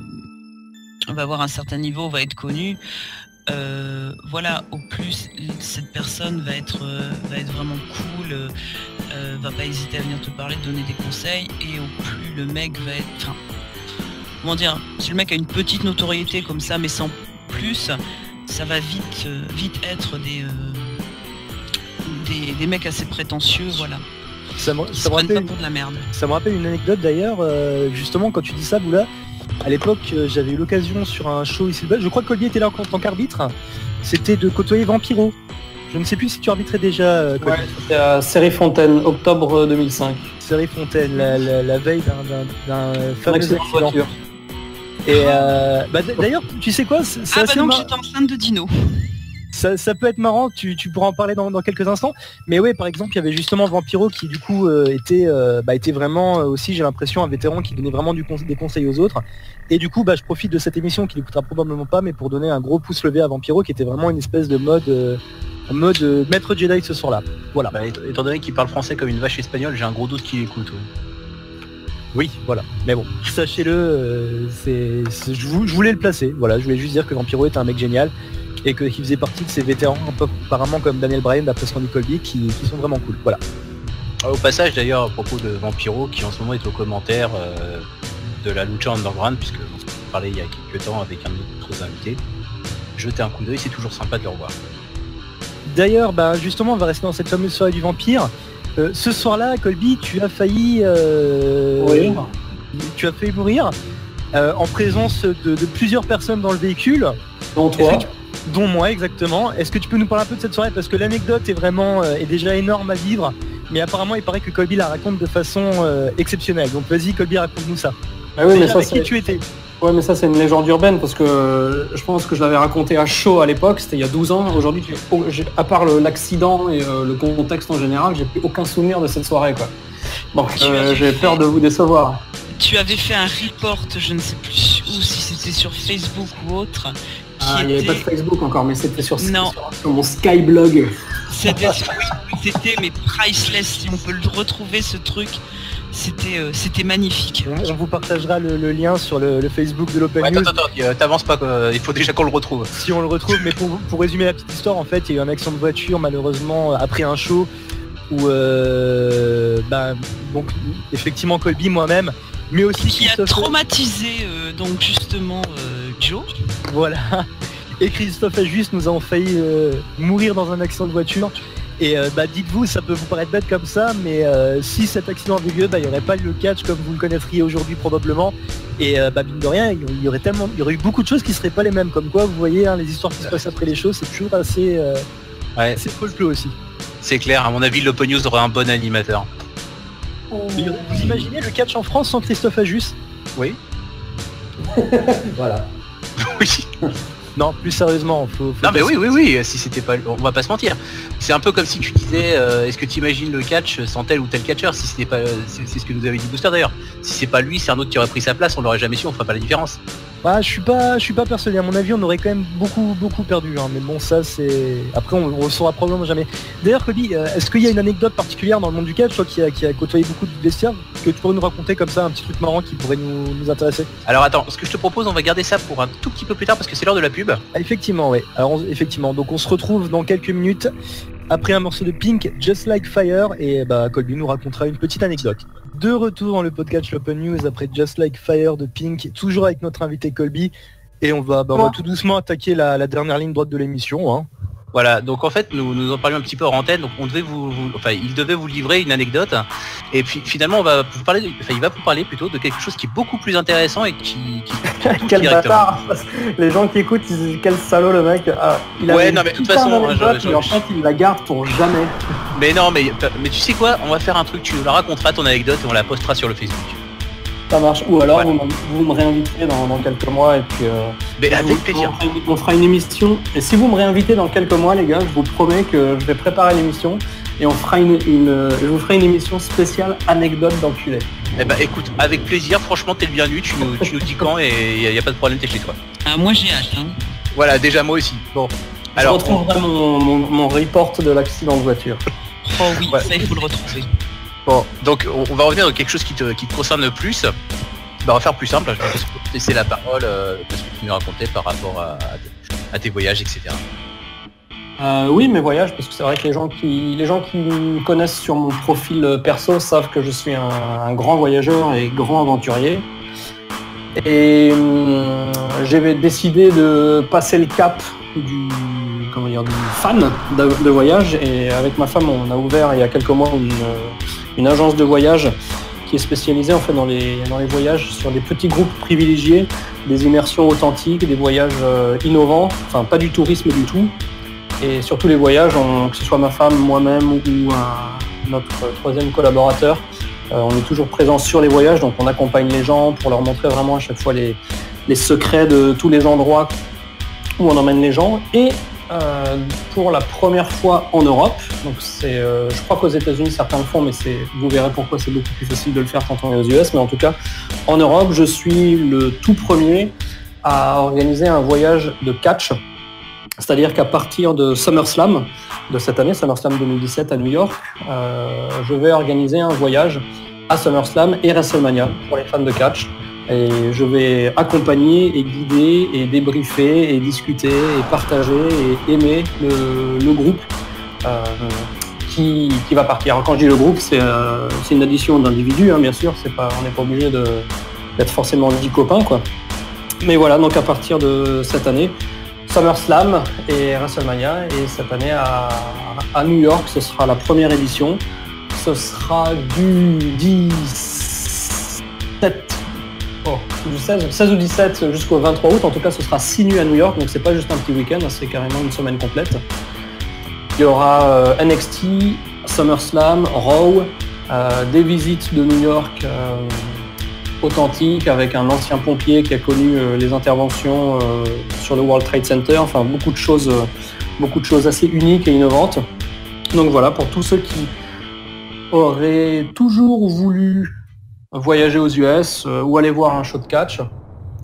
va avoir un certain niveau, va être connue. Voilà, au plus cette personne va être vraiment cool, va pas hésiter à venir te parler, te donner des conseils, et au plus le mec va être, enfin, comment dire, si le mec a une petite notoriété comme ça, mais sans plus, ça va vite être des mecs assez prétentieux, voilà. Ça me rappelle pour de la merde. Ça me rappelle une anecdote d'ailleurs, justement quand tu dis ça, Boula. À l'époque, j'avais eu l'occasion sur un show ici, je crois que Colby était là en tant qu'arbitre, c'était de côtoyer Vampiro. Je ne sais plus si tu arbitrais déjà. Ouais, c'était à Série Fontaine, octobre 2005. Série Fontaine, la veille d'un fameux accident. Et d'ailleurs, tu sais quoi, donc j'étais enceinte de Dino. Ça peut être marrant, tu pourras en parler dans quelques instants. Mais ouais, par exemple, il y avait justement Vampiro qui du coup était vraiment aussi, j'ai l'impression, un vétéran qui donnait vraiment des conseils aux autres. Et du coup, je profite de cette émission qui n'écoutera probablement pas, mais pour donner un gros pouce levé à Vampiro, qui était vraiment une espèce de mode maître Jedi ce soir-là. Voilà. Étant donné qu'il parle français comme une vache espagnole, j'ai un gros doute qu'il écoute. Oui, voilà. Mais bon, sachez-le, je voulais le placer. Voilà, je voulais juste dire que Vampiro était un mec génial et qu'il faisait partie de ces vétérans, un peu apparemment comme Daniel Bryan d'après Sandy Colby, qui sont vraiment cool. Voilà. Au passage d'ailleurs, à propos de Vampiro, qui en ce moment est au commentaire de la Lucha Underground, puisque on parlait il y a quelques temps avec un de nos invités, jetez un coup d'œil, c'est toujours sympa de le revoir. D'ailleurs, justement, on va rester dans cette fameuse soirée du vampire. Ce soir-là, Colby, tu as failli... Oui. Tu as failli mourir. en présence de plusieurs personnes dans le véhicule. Dont toi. Dont moi, exactement. Est-ce que tu peux nous parler un peu de cette soirée? Parce que l'anecdote est déjà énorme à vivre, mais apparemment il paraît que Colby la raconte de façon exceptionnelle. Donc vas-y Colby, raconte-nous ça. Ah oui, mais ça, avec qui tu étais? Ouais, mais ça c'est une légende urbaine parce que je pense que je l'avais raconté à chaud à l'époque, c'était il y a 12 ans. Aujourd'hui, à part l'accident et le contexte en général, j'ai plus aucun souvenir de cette soirée, quoi. Donc j'ai peur de vous décevoir. Tu avais fait un report, je ne sais plus où, si c'était sur Facebook ou autre. Il n'y avait pas de Facebook encore, mais c'était sur mon Skyblog. C'était mais priceless, si on peut le retrouver ce truc. C'était magnifique. On vous partagera le lien sur le Facebook de l'Open News. Attends, t'avances pas, il faut déjà qu'on le retrouve. Si on le retrouve, mais pour résumer la petite histoire, en fait, il y a eu un accident de voiture malheureusement après un show où donc effectivement Colby, moi-même, mais aussi qui a traumatisé donc justement Joe. Voilà. Et Christophe et Juste, nous avons failli mourir dans un accident de voiture. Et dites-vous, ça peut vous paraître bête comme ça, mais si cet accident avait lieu, il n'y aurait pas eu le catch comme vous le connaîtriez aujourd'hui probablement. Et mine de rien, il y aurait eu beaucoup de choses qui seraient pas les mêmes. Comme quoi, vous voyez, les histoires qui se passent après les choses, c'est toujours assez folklore aussi. C'est clair, à mon avis, l'Open News aurait un bon animateur. Vous imaginez le catch en France sans Christophe Ajus? Oui. Voilà. Oui. Non, plus sérieusement, faut non mais oui, si c'était pas, on va pas se mentir. C'est un peu comme si tu disais, est-ce que tu imagines le catch sans tel ou tel catcheur? Si c'était pas, c'est ce que nous avait dit Booster d'ailleurs. Si c'est pas lui, c'est un autre qui aurait pris sa place, on l'aurait jamais su, on fera pas la différence. Je suis pas persuadé. À mon avis, on aurait quand même beaucoup perdu. Mais bon, ça c'est. Après, on le saura probablement jamais. D'ailleurs, Colby, est-ce qu'il y a une anecdote particulière dans le monde du catch, toi qui a côtoyé beaucoup de vestiaires, que tu pourrais nous raconter comme ça, un petit truc marrant qui pourrait nous intéresser? Alors attends, ce que je te propose, on va garder ça pour un tout petit peu plus tard parce que c'est l'heure de la pub. Effectivement, oui. Alors effectivement, donc on se retrouve dans quelques minutes après un morceau de Pink, Just Like Fire, et Colby nous racontera une petite anecdote. De retour dans le podcast L'Open News après Just Like Fire de Pink, toujours avec notre invité Colby, et on va tout doucement attaquer la dernière ligne droite de l'émission. Hein. Voilà, donc en fait nous en parlions un petit peu hors antenne, donc il devait vous livrer une anecdote, et puis finalement il va vous parler plutôt de quelque chose qui est beaucoup plus intéressant et qui quel bâtard. Les gens qui écoutent ils disent quel salaud le mec. Non mais de toute façon en fait il la garde pour jamais. Mais non mais tu sais quoi, on va faire un truc, tu nous la raconteras ton anecdote et on la postera sur le Facebook. Ça marche, ou alors vous me réinviterez dans quelques mois et puis mais avec plaisir. On fera une émission, et si vous me réinvitez dans quelques mois les gars, je vous promets que je vais préparer l'émission et on fera je vous ferai une émission spéciale anecdote d'enculé. Écoute, avec plaisir, franchement t'es le bienvenu, tu nous dis quand et y a pas de problème, t'es chez toi. Moi j'ai hâte. Voilà, déjà moi aussi. Bon. Alors je retrouverai mon report de l'accident de voiture. Oh oui, ouais. Ça il faut le retrouver. Bon, donc on va revenir à quelque chose qui te concerne le plus. On va faire plus simple, je vais te laisser la parole de ce que tu nous racontais par rapport à tes voyages, etc. Oui, mes voyages, parce que c'est vrai que les gens qui me connaissent sur mon profil perso savent que je suis un grand voyageur et grand aventurier. Et j'ai décidé de passer le cap du fan de voyage, et avec ma femme on a ouvert il y a quelques mois une agence de voyage qui est spécialisée en fait dans les voyages sur des petits groupes privilégiés, des immersions authentiques, des voyages innovants, enfin pas du tourisme du tout, et surtout les voyages, que ce soit ma femme, moi-même ou notre troisième collaborateur, on est toujours présent sur les voyages, donc on accompagne les gens pour leur montrer vraiment à chaque fois les secrets de tous les endroits où on emmène les gens, et pour la première fois en Europe, donc je crois qu'aux États-Unis certains le font, mais vous verrez pourquoi c'est beaucoup plus facile de le faire quand on est aux US, mais en tout cas en Europe je suis le tout premier à organiser un voyage de catch, c'est-à-dire qu'à partir de SummerSlam de cette année, SummerSlam 2017 à New York, je vais organiser un voyage à SummerSlam et WrestleMania pour les fans de catch. Et je vais accompagner et guider et débriefer et discuter et partager et aimer le groupe qui va partir. Alors quand je dis le groupe, c'est une addition d'individus, hein, bien sûr, on n'est pas obligé d'être forcément 10 copains, quoi. Mais voilà, donc à partir de cette année, SummerSlam et WrestleMania, et cette année à New York, ce sera la première édition. Ce sera du 17 du 16 ou 17 jusqu'au 23 août. En tout cas, ce sera 6 nuits à New York, donc c'est pas juste un petit week-end, c'est carrément une semaine complète. Il y aura NXT, SummerSlam, Raw, des visites de New York authentiques avec un ancien pompier qui a connu les interventions sur le World Trade Center, enfin beaucoup de choses assez uniques et innovantes. Donc voilà, pour tous ceux qui auraient toujours voulu voyager aux US ou aller voir un show de catch,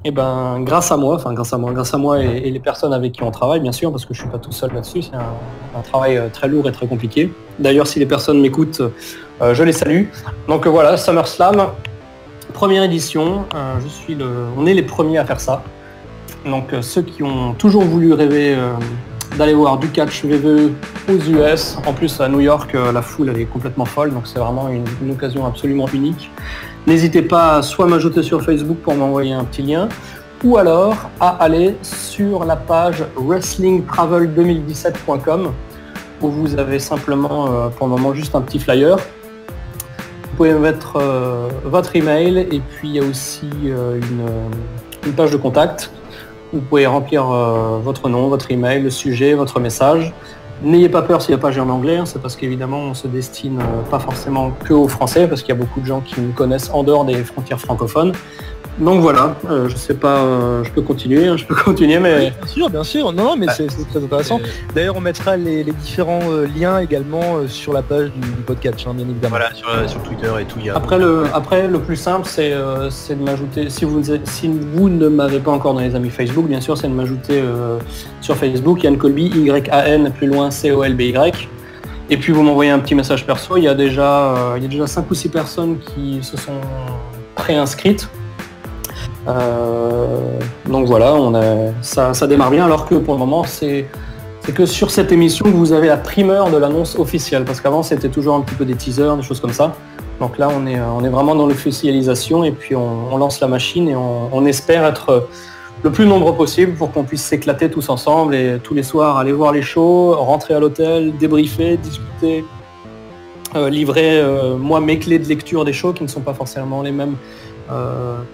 et ben grâce à moi et les personnes avec qui on travaille, bien sûr, parce que je suis pas tout seul là-dessus, c'est un travail très lourd et très compliqué. D'ailleurs, si les personnes m'écoutent, je les salue. Donc voilà, SummerSlam, première édition, on est les premiers à faire ça. Donc ceux qui ont toujours voulu rêver d'aller voir du catch VVE aux US, en plus à New York, la foule elle est complètement folle, donc c'est vraiment une occasion absolument unique. N'hésitez pas à soit m'ajouter sur Facebook pour m'envoyer un petit lien, ou alors à aller sur la page wrestlingtravel2017.com où vous avez simplement pour le moment juste un petit flyer. Vous pouvez mettre votre email et puis il y a aussi une page de contact. Vous pouvez remplir votre nom, votre email, le sujet, votre message. N'ayez pas peur si la page est en anglais, c'est parce qu'évidemment on se destine pas forcément que aux Français, parce qu'il y a beaucoup de gens qui nous connaissent en dehors des frontières francophones. Donc voilà, je sais pas, je peux continuer, mais... Oui, bien sûr, non, mais c'est très intéressant. D'ailleurs, on mettra les différents liens également sur la page du podcast, bien évidemment. Voilà, sur Twitter et tout. Après, le plus simple, c'est de m'ajouter, si vous ne m'avez pas encore dans les amis Facebook, bien sûr, c'est de m'ajouter sur Facebook, Yann Colby, Y-A-N, plus loin, C-O-L-B-Y. Et puis vous m'envoyez un petit message perso, il y a déjà 5 ou 6 personnes qui se sont préinscrites. Donc voilà, ça démarre bien, alors que pour le moment c'est que sur cette émission que vous avez la primeur de l'annonce officielle, parce qu'avant c'était toujours un petit peu des teasers, des choses comme ça. Donc là on est vraiment dans l'officialisation et puis on lance la machine et on espère être le plus nombreux possible pour qu'on puisse s'éclater tous ensemble et tous les soirs aller voir les shows, rentrer à l'hôtel, débriefer, discuter, livrer moi mes clés de lecture des shows qui ne sont pas forcément les mêmes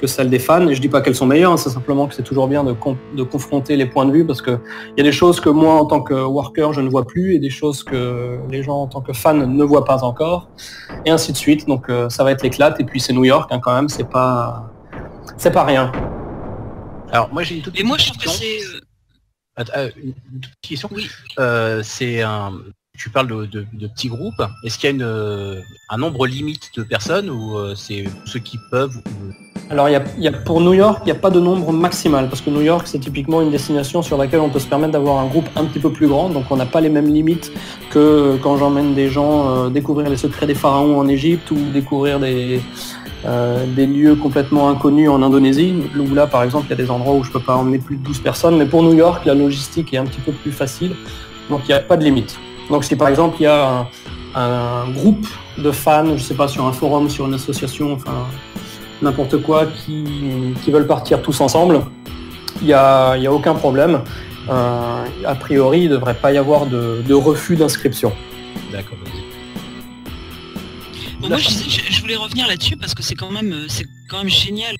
que celles des fans, et je dis pas qu'elles sont meilleures, c'est simplement que c'est toujours bien de confronter les points de vue, parce que il y a des choses que moi en tant que worker je ne vois plus et des choses que les gens en tant que fans ne voient pas encore, et ainsi de suite. Donc ça va être l'éclate, et puis c'est New York quand même, c'est pas rien. Alors moi j'ai une toute petite question. Je trouve que c'est une toute petite question. Oui. Tu parles de petits groupes. Est-ce qu'il y a un nombre limite de personnes ou c'est ceux qui peuvent Alors pour New York, il n'y a pas de nombre maximal, parce que New York c'est typiquement une destination sur laquelle on peut se permettre d'avoir un groupe un petit peu plus grand, donc on n'a pas les mêmes limites que quand j'emmène des gens découvrir les secrets des pharaons en Égypte ou découvrir des lieux complètement inconnus en Indonésie, où là par exemple il y a des endroits où je peux pas emmener plus de 12 personnes, mais pour New York la logistique est un petit peu plus facile, donc il n'y a pas de limite. Donc si par exemple il y a un groupe de fans, je sais pas, sur un forum, sur une association, enfin n'importe quoi, qui veulent partir tous ensemble, il y a aucun problème. A priori, il ne devrait pas y avoir de refus d'inscription. D'accord. Bon, moi je voulais revenir là-dessus parce que c'est quand même génial.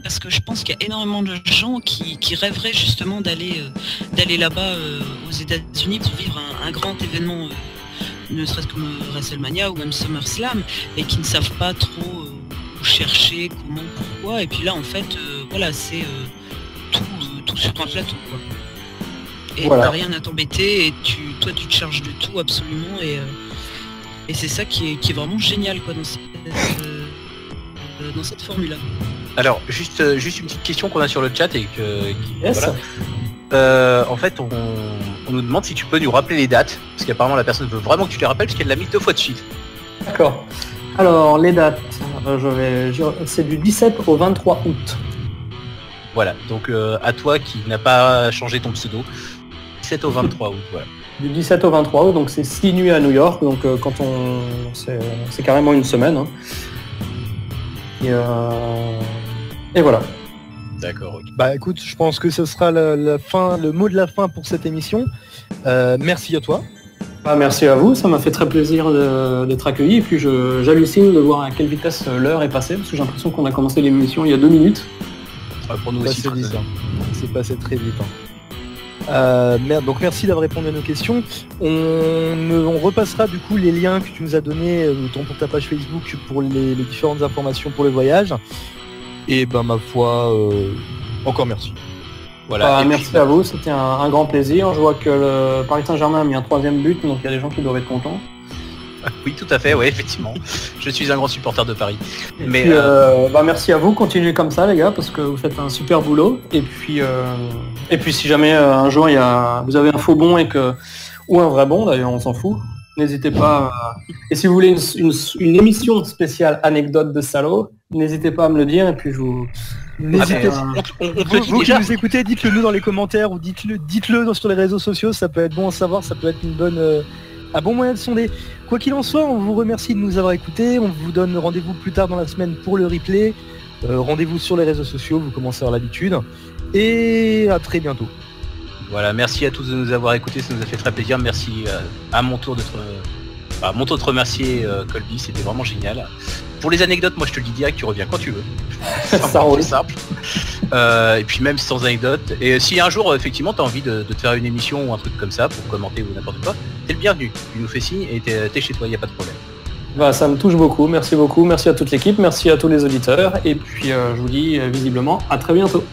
Parce que je pense qu'il y a énormément de gens qui rêveraient justement d'aller là-bas aux États-Unis pour vivre un grand événement, ne serait-ce comme WrestleMania ou même SummerSlam, et qui ne savent pas trop où chercher, comment, pourquoi. Et puis là, en fait, voilà, c'est tout sur un plateau, quoi. Et voilà. T'as rien à t'embêter, et toi, tu te charges de tout absolument, et c'est ça qui est vraiment génial, quoi, dans cette formule-là. Alors, juste une petite question qu'on a sur le chat et yes. Voilà. En fait, on nous demande si tu peux nous rappeler les dates, parce qu'apparemment la personne veut vraiment que tu les rappelles, parce qu'elle l'a mis 2 fois de suite. D'accord. Alors, les dates, c'est du 17 au 23 août. Voilà, donc à toi qui n'a pas changé ton pseudo, 17 au 23 août, voilà. Du 17 au 23 août, donc c'est 6 nuits à New York, donc c'est carrément une semaine. Hein. Et voilà. D'accord. Okay. Bah écoute, je pense que ce sera le mot de la fin pour cette émission. Merci à toi. Bah, merci à vous, ça m'a fait très plaisir d'être accueilli. Et puis j'hallucine de voir à quelle vitesse l'heure est passée, parce que j'ai l'impression qu'on a commencé l'émission il y a 2 minutes. Pour nous aussi. C'est passé vite, hein. C'est passé très vite. Donc merci d'avoir répondu à nos questions. On repassera du coup les liens que tu nous as donnés pour ta page Facebook pour les différentes informations pour le voyage. Et ma foi, encore merci. Voilà. Merci à vous, c'était un grand plaisir. Je vois que le Paris Saint-Germain a mis un 3e but, donc il y a des gens qui doivent être contents. Oui, tout à fait, oui, effectivement. Je suis un grand supporter de Paris. Mais puis, merci à vous, continuez comme ça les gars, parce que vous faites un super boulot. Et puis si jamais un jour vous avez un faux bon ou un vrai bon, d'ailleurs on s'en fout, n'hésitez pas. Et si vous voulez une émission spéciale anecdote de salaud, n'hésitez pas à me le dire et puis je vous... N'hésitez pas. Vous qui nous écoutez, dites-le nous dans les commentaires ou dites-le sur les réseaux sociaux, ça peut être bon à savoir, ça peut être un bon moyen de sonder. Quoi qu'il en soit, on vous remercie de nous avoir écoutés, on vous donne rendez-vous plus tard dans la semaine pour le replay. Rendez-vous sur les réseaux sociaux, vous commencez à avoir l'habitude. Et à très bientôt. Voilà, merci à tous de nous avoir écoutés, ça nous a fait très plaisir. Merci à mon tour de te remercier Colby, c'était vraiment génial. Pour les anecdotes, moi je te le dis direct, tu reviens quand tu veux. Ça roule. Simple. Et puis même sans anecdote. Et si un jour effectivement tu as envie de te faire une émission ou un truc comme ça pour commenter ou n'importe quoi, t'es le bienvenu. Tu nous fais signe et t'es chez toi, il n'y a pas de problème. Ça me touche beaucoup, merci à toute l'équipe, merci à tous les auditeurs et puis je vous dis visiblement à très bientôt.